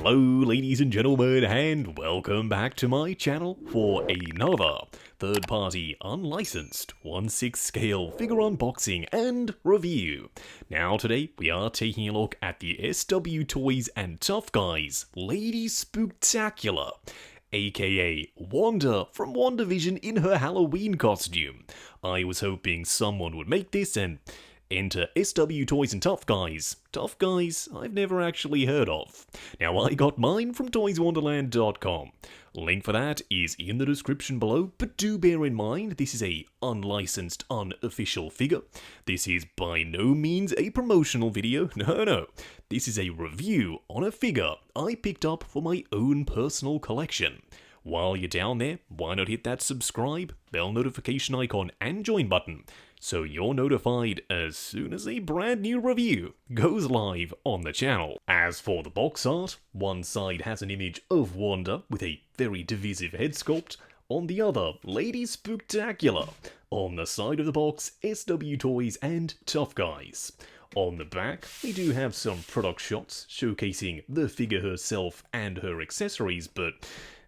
Hello ladies and gentlemen, and welcome back to my channel for another third-party unlicensed 1/6 scale figure unboxing and review. Now today we are taking a look at the SW Toys and Tough Guys Lady Spookatcular, aka Wanda from WandaVision in her Halloween costume. I was hoping someone would make this and enter SW Toys and Tough Guys. Tough Guys I've never actually heard of. Now I got mine from Toys1 Link for that is in the description below, but do bear in mind this is a unlicensed, unofficial figure. This is by no means a promotional video, no. This is a review on a figure I picked up for my own personal collection. While you're down there, why not hit that subscribe, bell notification icon and join button, so you're notified as soon as a brand new review goes live on the channel. As for the box art, one side has an image of Wanda with a very divisive head sculpt, on the other, Lady Spookatcular. On the side of the box, SW Toys and Tough Guys. On the back, we do have some product shots showcasing the figure herself and her accessories, but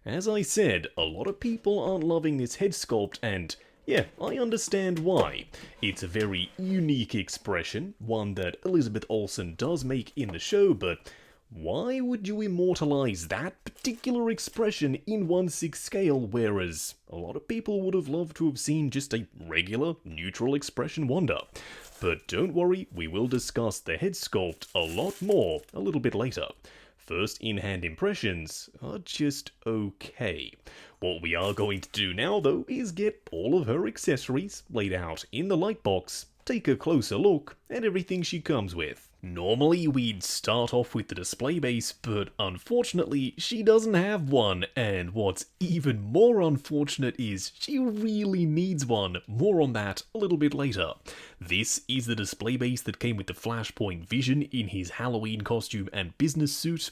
as I said, a lot of people aren't loving this head sculpt, and yeah, I understand why. It's a very unique expression, one that Elizabeth Olsen does make in the show, but why would you immortalize that particular expression in 1/6 scale, whereas a lot of people would have loved to have seen just a regular, neutral expression Wanda? But don't worry, we will discuss the head sculpt a lot more a little bit later. First in-hand impressions are just okay. What we are going to do now though is get all of her accessories laid out in the light box, take a closer look at everything she comes with. Normally we'd start off with the display base, but unfortunately she doesn't have one, and what's even more unfortunate is she really needs one. More on that a little bit later. This is the display base that came with the Flashpoint Vision in his Halloween costume and business suit.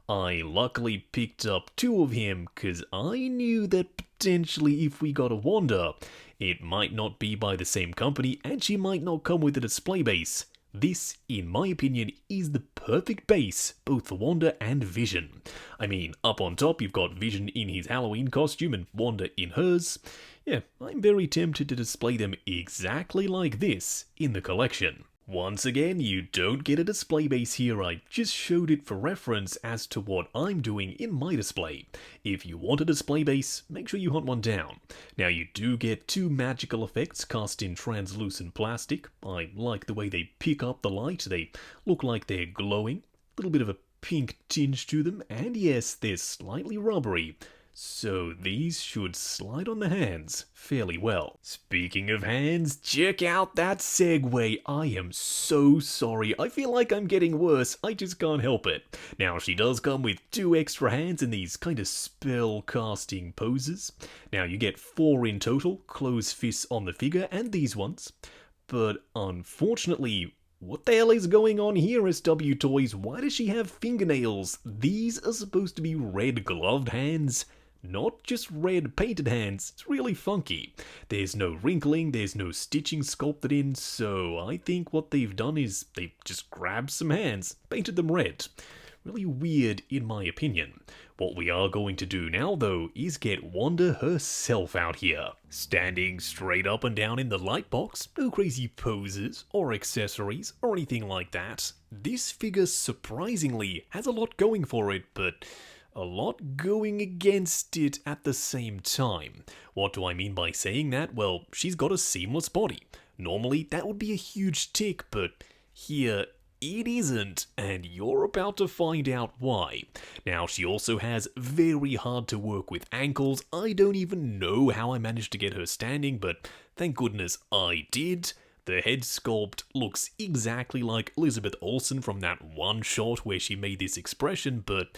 I luckily picked up two of him because I knew that potentially if we got a Wanda, it might not be by the same company and she might not come with a display base. This, in my opinion, is the perfect base, both for Wanda and Vision. I mean, up on top you've got Vision in his Halloween costume and Wanda in hers. Yeah, I'm very tempted to display them exactly like this in the collection. Once again, you don't get a display base here, I just showed it for reference as to what I'm doing in my display. If you want a display base, make sure you hunt one down. Now you do get two magical effects cast in translucent plastic. I like the way they pick up the light, they look like they're glowing. A little bit of a pink tinge to them, and yes, they're slightly rubbery. So these should slide on the hands fairly well. Speaking of hands, check out that segue. I am so sorry. I feel like I'm getting worse. I just can't help it. Now she does come with two extra hands in these kind of spell casting poses. Now you get 4 in total, closed fists on the figure and these ones. But unfortunately, what the hell is going on here, SW Toys? Why does she have fingernails? These are supposed to be red gloved hands, not just red painted hands. It's really funky. There's no wrinkling, there's no stitching sculpted in, so I think what they've done is they've just grabbed some hands, painted them red. Really weird in my opinion. What we are going to do now though is get Wanda herself out here. Standing straight up and down in the light box, no crazy poses or accessories or anything like that. This figure surprisingly has a lot going for it, but a lot going against it at the same time. What do I mean by saying that? Well, she's got a seamless body. Normally that would be a huge tick, but here it isn't, and you're about to find out why. Now, she also has very hard to work with ankles. I don't even know how I managed to get her standing, but thank goodness I did. The head sculpt looks exactly like Elizabeth Olsen from that one shot where she made this expression, but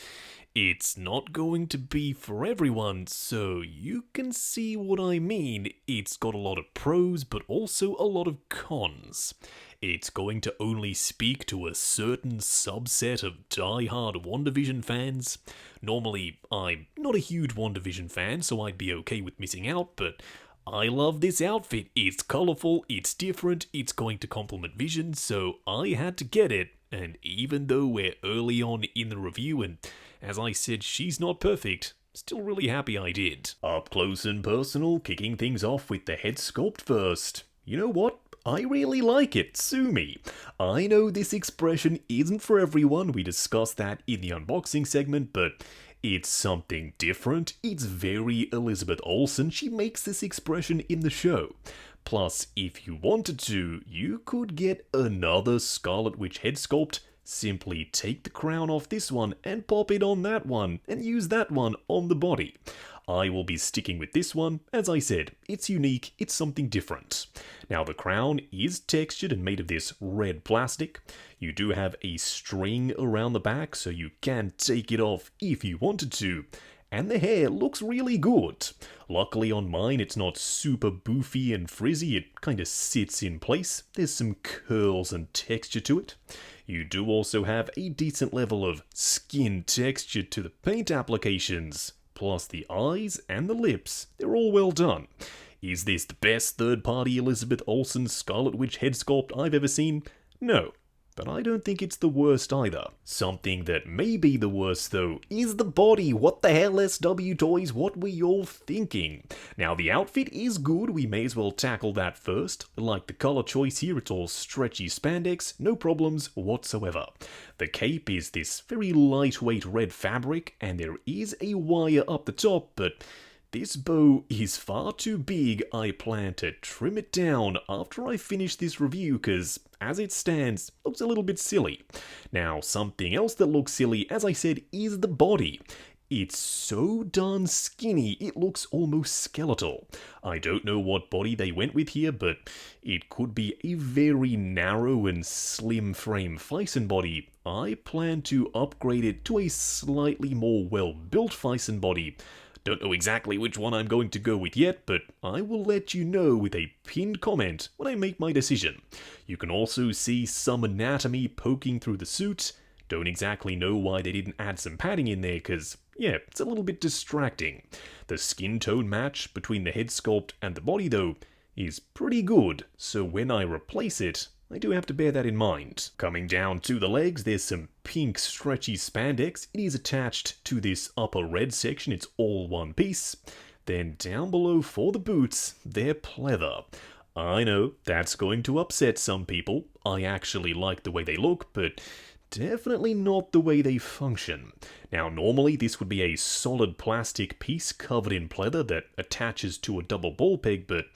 it's not going to be for everyone, so you can see what I mean. It's got a lot of pros, but also a lot of cons. It's going to only speak to a certain subset of die-hard WandaVision fans. Normally, I'm not a huge WandaVision fan, so I'd be okay with missing out, but I love this outfit. It's colourful, it's different, it's going to complement Vision, so I had to get it. and even though we're early on in the review, and as I said, she's not perfect, still really happy I did. Up close and personal, kicking things off with the head sculpt first. You know what? I really like it, sue me. I know this expression isn't for everyone, we discussed that in the unboxing segment, but it's something different. It's very Elizabeth Olsen. She makes this expression in the show. Plus, if you wanted to, you could get another Scarlet Witch head sculpt. Simply take the crown off this one and pop it on that one, and use that one on the body. I will be sticking with this one. As I said, it's unique, it's something different. Now the crown is textured and made of this red plastic. You do have a string around the back, so you can take it off if you wanted to. And the hair looks really good. Luckily on mine it's not super boofy and frizzy, it kinda sits in place. There's some curls and texture to it. You do also have a decent level of skin texture to the paint applications. Plus the eyes and the lips, they're all well done. Is this the best third-party Elizabeth Olsen Scarlet Witch head sculpt I've ever seen? No, but I don't think it's the worst either. Something that may be the worst though is the body. What the hell, SW Toys? What were you all thinking? Now the outfit is good, we may as well tackle that first. Like the color choice here, it's all stretchy spandex, no problems whatsoever. The cape is this very lightweight red fabric, and there is a wire up the top, but this bow is far too big. I plan to trim it down after I finish this review, because as it stands, it looks a little bit silly. Now, something else that looks silly, as I said, is the body. It's so darn skinny, it looks almost skeletal. I don't know what body they went with here, but it could be a very narrow and slim frame Fison body. I plan to upgrade it to a slightly more well-built Fison body. Don't know exactly which one I'm going to go with yet, but I will let you know with a pinned comment when I make my decision. You can also see some anatomy poking through the suit. Don't exactly know why they didn't add some padding in there, because, yeah, it's a little bit distracting. The skin tone match between the head sculpt and the body, though, is pretty good, so when I replace it, I do have to bear that in mind. Coming down to the legs, there's some pink stretchy spandex. It is attached to this upper red section, it's all one piece. Then down below for the boots, they're pleather. I know, that's going to upset some people. I actually like the way they look, but definitely not the way they function. Now normally this would be a solid plastic piece covered in pleather that attaches to a double ball peg, but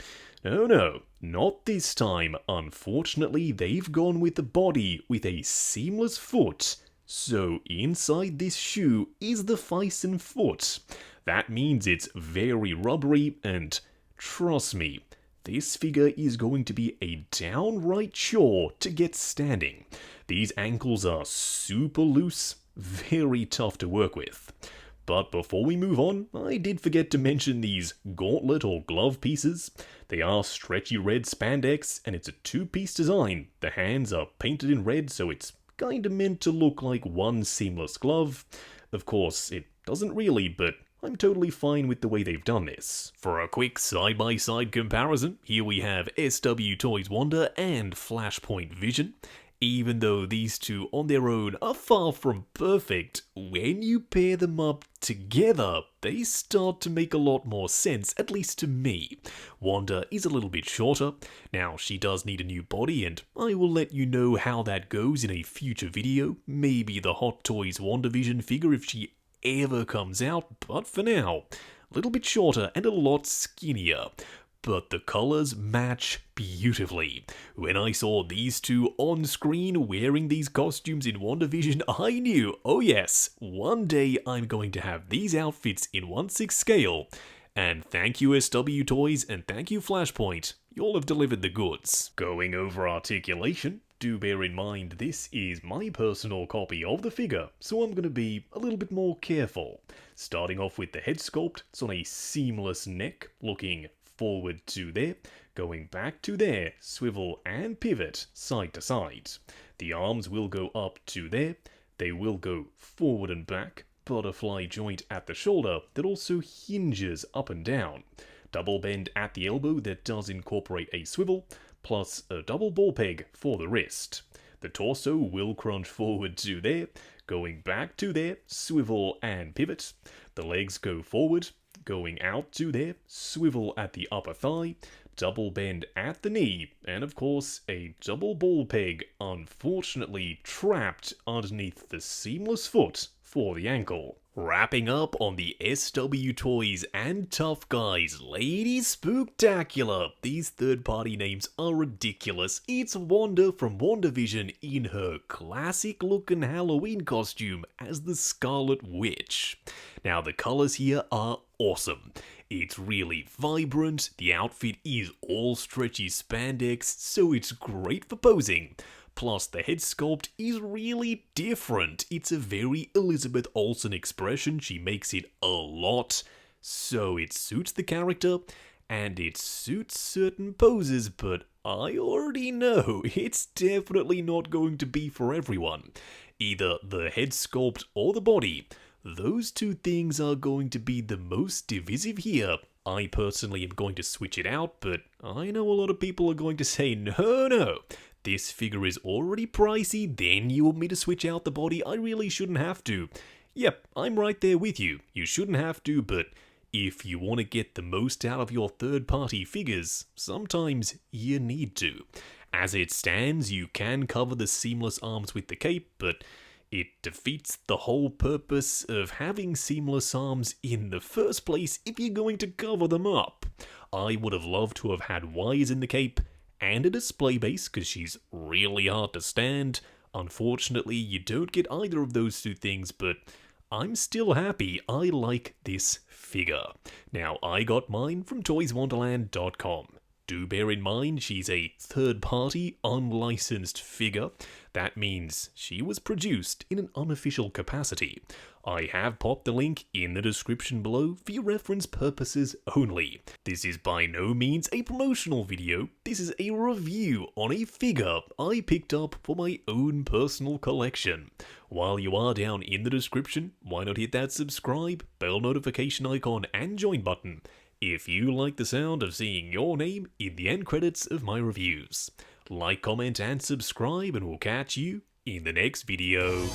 oh no, not this time. Unfortunately, they've gone with the body with a seamless foot. So inside this shoe is the Fison foot. That means it's very rubbery, and trust me, this figure is going to be a downright chore to get standing. These ankles are super loose, very tough to work with. But before we move on, I did forget to mention these gauntlet or glove pieces. They are stretchy red spandex, and it's a two-piece design. The hands are painted in red, so it's kinda meant to look like one seamless glove. Of course, it doesn't really, but I'm totally fine with the way they've done this. For a quick side-by-side comparison, here we have SW Toys Wanda and Flashpoint Vision. Even though these two on their own are far from perfect, when you pair them up together, they start to make a lot more sense, at least to me. Wanda is a little bit shorter. Now, she does need a new body, and I will let you know how that goes in a future video. Maybe the Hot Toys WandaVision figure if she ever comes out, but for now, a little bit shorter and a lot skinnier. But the colours match beautifully. When I saw these two on screen wearing these costumes in WandaVision, I knew, oh yes, one day I'm going to have these outfits in 1/6 scale. And thank you SW Toys, and thank you Flashpoint, you all have delivered the goods. Going over articulation, do bear in mind this is my personal copy of the figure, so I'm going to be a little bit more careful. Starting off with the head sculpt, it's on a seamless neck, looking forward to there, going back to there, swivel and pivot side to side. The arms will go up to there, they will go forward and back, butterfly joint at the shoulder that also hinges up and down, double bend at the elbow that does incorporate a swivel, plus a double ball peg for the wrist. The torso will crunch forward to there, going back to there, swivel and pivot. The legs go forward, going out to there, swivel at the upper thigh, double bend at the knee, and of course a double ball peg, unfortunately trapped underneath the seamless foot for the ankle. Wrapping up on the SW Toys and Tough Guys Lady Spookatcular. These third-party names are ridiculous. It's Wanda from WandaVision in her classic-looking Halloween costume as the Scarlet Witch. Now, the colors here are awesome. It's really vibrant, the outfit is all stretchy spandex, so it's great for posing. Plus, the head sculpt is really different. It's a very Elizabeth Olsen expression. She makes it a lot, so it suits the character, and it suits certain poses, but I already know it's definitely not going to be for everyone. Either the head sculpt or the body. Those two things are going to be the most divisive here. I personally am going to switch it out, but I know a lot of people are going to say, no. This figure is already pricey, then you want me to switch out the body? I really shouldn't have to. Yep, I'm right there with you. You shouldn't have to, but if you want to get the most out of your third-party figures, sometimes you need to. As it stands, you can cover the seamless arms with the cape, but it defeats the whole purpose of having seamless arms in the first place if you're going to cover them up. I would have loved to have had wires in the cape, and a display base, because she's really hard to stand. Unfortunately, you don't get either of those two things, but I'm still happy. I like this figure. Now, I got mine from Toys1.com. Do bear in mind, she's a third-party, unlicensed figure. That means she was produced in an unofficial capacity. I have popped the link in the description below for your reference purposes only. This is by no means a promotional video, this is a review on a figure I picked up for my own personal collection. While you are down in the description, why not hit that subscribe, bell notification icon and join button if you like the sound of seeing your name in the end credits of my reviews. Like, comment and subscribe, and we'll catch you in the next video.